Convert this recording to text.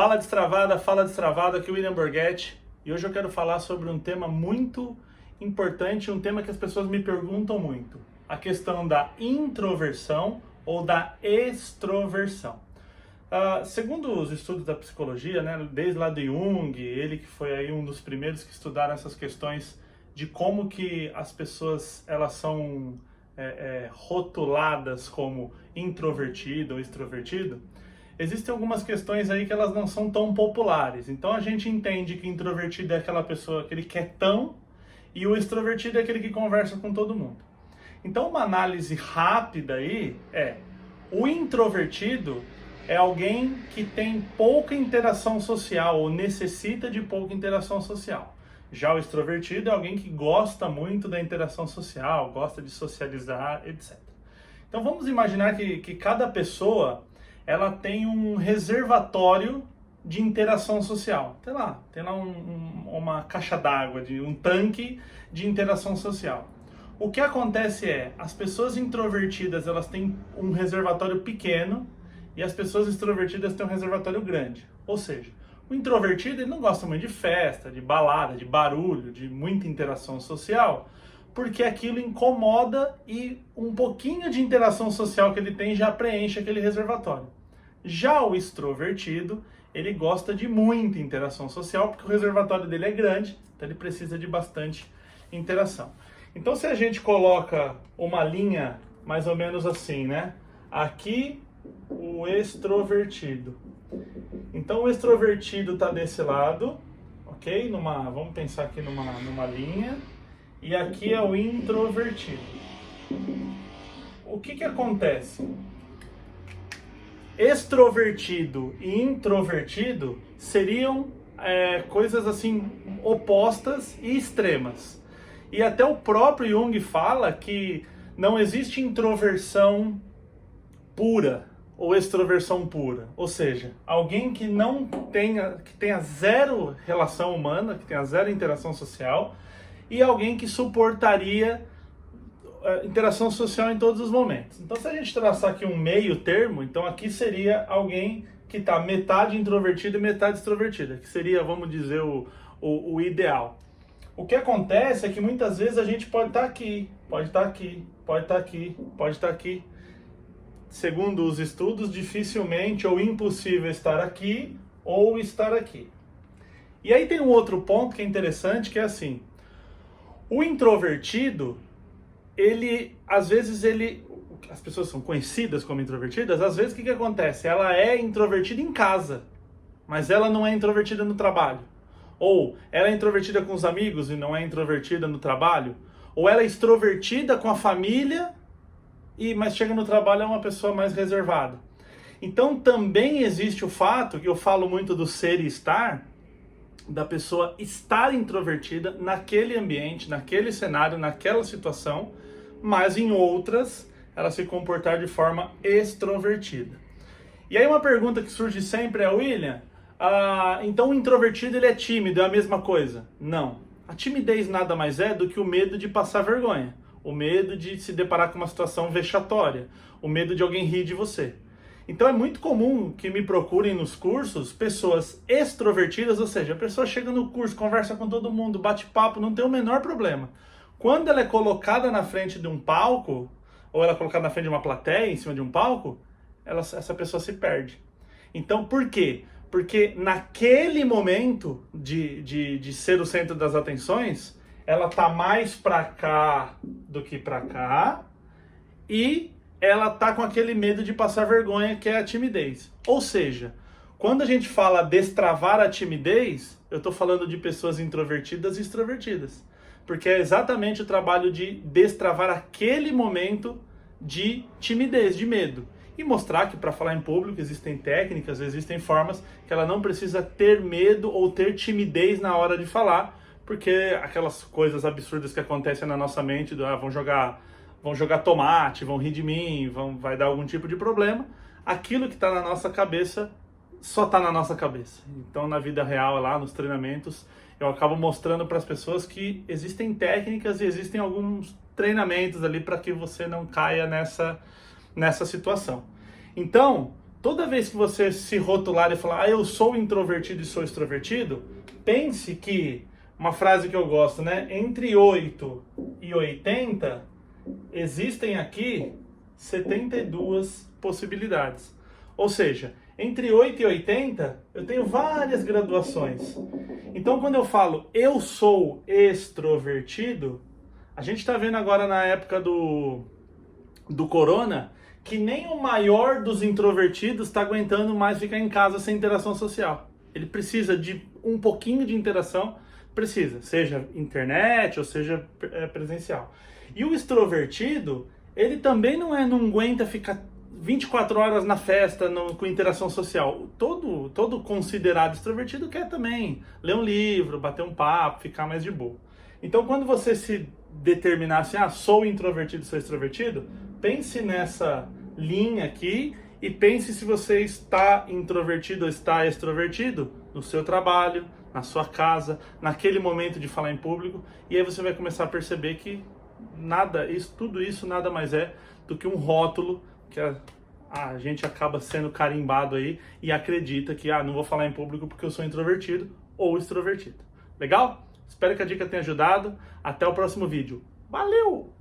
Fala destravada, aqui é o William Borghetti e hoje eu quero falar sobre um tema muito importante, um tema que as pessoas me perguntam muito, a questão da introversão ou da extroversão. Segundo os estudos da psicologia, né, desde lá de Jung, ele que foi aí um dos primeiros que estudaram essas questões de como que as pessoas elas são rotuladas como introvertido ou extrovertido, existem algumas questões aí que elas não são tão populares. Então a gente entende que introvertido é aquela pessoa, aquele quietão, e o extrovertido é aquele que conversa com todo mundo. Então uma análise rápida aí o introvertido é alguém que tem pouca interação social ou necessita de pouca interação social. Já o extrovertido é alguém que gosta muito da interação social, gosta de socializar, etc. Então vamos imaginar que cada pessoa ela tem um reservatório de interação social. Tem lá uma caixa d'água, um tanque de interação social. O que acontece as pessoas introvertidas elas têm um reservatório pequeno e as pessoas extrovertidas têm um reservatório grande. Ou seja, o introvertido ele não gosta muito de festa, de balada, de barulho, de muita interação social, porque aquilo incomoda e um pouquinho de interação social que ele tem já preenche aquele reservatório. Já o extrovertido, ele gosta de muita interação social, porque o reservatório dele é grande, então ele precisa de bastante interação. Então se a gente coloca uma linha mais ou menos assim, né? Aqui o extrovertido. Então o extrovertido está desse lado, ok? Vamos pensar aqui numa linha. E aqui é o introvertido. O que acontece? Extrovertido e introvertido seriam coisas assim opostas e extremas. E até o próprio Jung fala que não existe introversão pura ou extroversão pura. Ou seja, alguém que tenha zero relação humana, que tenha zero interação social, e alguém que suportaria interação social em todos os momentos. Então, se a gente traçar aqui um meio termo, então aqui seria alguém que está metade introvertido e metade extrovertida, que seria, vamos dizer, o ideal. O que acontece é que muitas vezes a gente pode estar aqui, pode estar aqui, pode estar aqui, pode estar aqui. Segundo os estudos, dificilmente ou impossível estar aqui ou estar aqui. E aí tem um outro ponto que é interessante, que é assim: o introvertido, as pessoas são conhecidas como introvertidas, às vezes o que acontece? Ela é introvertida em casa, mas ela não é introvertida no trabalho. Ou ela é introvertida com os amigos e não é introvertida no trabalho. Ou ela é extrovertida com a família, mas chega no trabalho é uma pessoa mais reservada. Então também existe o fato, que eu falo muito do ser e estar, da pessoa estar introvertida naquele ambiente, naquele cenário, naquela situação, mas em outras ela se comportar de forma extrovertida. E aí uma pergunta que surge sempre é: William, então o introvertido ele é tímido, é a mesma coisa? Não. A timidez nada mais é do que o medo de passar vergonha, o medo de se deparar com uma situação vexatória, o medo de alguém rir de você. Então é muito comum que me procurem nos cursos pessoas extrovertidas, ou seja, a pessoa chega no curso, conversa com todo mundo, bate papo, não tem o menor problema. Quando ela é colocada na frente de um palco, ou ela é colocada na frente de uma plateia, em cima de um palco, essa pessoa se perde. Então por quê? Porque naquele momento de ser o centro das atenções, ela tá mais para cá do que para cá, e ela tá com aquele medo de passar vergonha, que é a timidez. Ou seja, quando a gente fala destravar a timidez, eu tô falando de pessoas introvertidas e extrovertidas. Porque é exatamente o trabalho de destravar aquele momento de timidez, de medo. E mostrar que para falar em público existem técnicas, existem formas que ela não precisa ter medo ou ter timidez na hora de falar, porque aquelas coisas absurdas que acontecem na nossa mente, vão jogar tomate, vão rir de mim, vai dar algum tipo de problema, aquilo que está na nossa cabeça só está na nossa cabeça. Então na vida real, lá nos treinamentos, eu acabo mostrando para as pessoas que existem técnicas e existem alguns treinamentos ali para que você não caia nessa situação. Então, toda vez que você se rotular e falar, eu sou introvertido e sou extrovertido, pense que, uma frase que eu gosto, né? Entre 8 e 80, existem aqui 72 possibilidades. Ou seja, entre 8 e 80, eu tenho várias graduações. Então, quando eu falo eu sou extrovertido, a gente está vendo agora na época do corona, que nem o maior dos introvertidos está aguentando mais ficar em casa sem interação social. Ele precisa de um pouquinho de interação, precisa, seja internet ou seja presencial. E o extrovertido, ele também não aguenta ficar 24 horas na festa com interação social. Todo considerado extrovertido quer também ler um livro, bater um papo, ficar mais de boa. Então, quando você se determinar assim, sou introvertido, sou extrovertido, pense nessa linha aqui e pense se você está introvertido ou está extrovertido no seu trabalho, na sua casa, naquele momento de falar em público, e aí você vai começar a perceber que tudo isso nada mais é do que um rótulo que a gente acaba sendo carimbado aí e acredita que não vou falar em público porque eu sou introvertido ou extrovertido. Legal? Espero que a dica tenha ajudado. Até o próximo vídeo. Valeu!